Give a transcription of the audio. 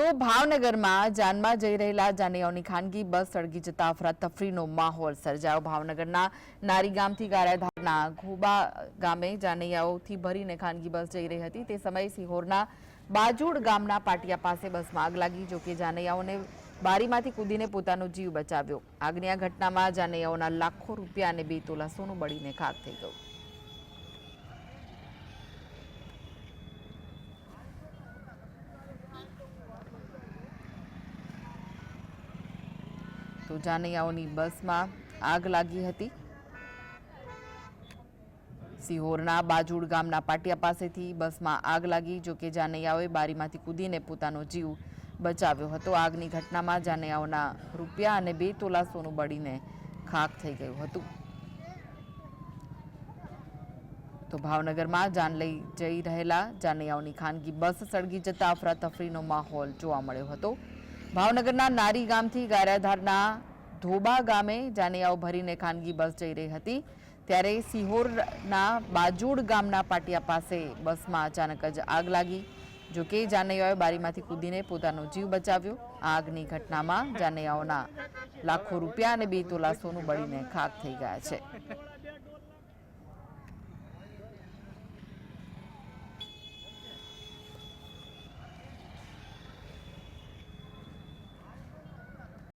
તો ભાવનગરમાં જાનમાં જઈ રહેલા જાનૈયાઓની ખાનગી બસ સળગી જતા અફરાતફરીનો માહોલ સર્જાયો। ભાવનગરના નારી ગામથી ગારિયાધારના ઘોબા ગામે જાનૈયાઓથી ભરીને ખાનગી બસ જઈ રહી હતી। તે સમયે સિહોરના બાજુડ ગામના પાટિયા પાસે બસમાં આગ લાગી। જોકે જાનૈયાઓને બારીમાંથી કૂદીને પોતાનો જીવ બચાવ્યો। આગની આ ઘટનામાં જાનૈયાઓના લાખો રૂપિયા અને 2 તોલા સોનું બળીને ખાક થઈ ગયું। તો જાનૈયાઓની બસમાં આગ લાગી હતી। સિહોરના બાજુડ ગામના પાટિયા પાસેથી બસમાં આગ લાગી। જોકે જાનૈયાઓએ બારીમાંથી કૂદીને પોતાનો જીવ બચાવ્યો હતો। આગની ઘટનામાં જાનૈયાઓના રૂપિયા અને 2 તોલા સોનું બળીને ખાક થઈ ગયું હતું। તો ભાવનગરમાં જાન લઈ જઈ રહેલા જાનૈયાઓની ખાનગી બસ સળગી જતા અફરાતફરીનો માહોલ જોવા મળ્યો હતો। ભાવનગરના નારી ગામથી ગારિયાધારના ધોબા ગામે જાનૈયાઓ ભરીને ખાનગી બસ જઈ રહી હતી। ત્યારે સિહોરના બાજુડ ગામના પાટિયા પાસે બસમાં અચાનક જ આગ લાગી। જોકે જાનૈયાઓએ બારીમાંથી કૂદીને પોતાનો જીવ બચાવ્યો। આગની ઘટનામાં જાનૈયાઓના લાખો રૂપિયા અને 2 તોલા સોનું બળીને ખાક થઈ ગયા છે।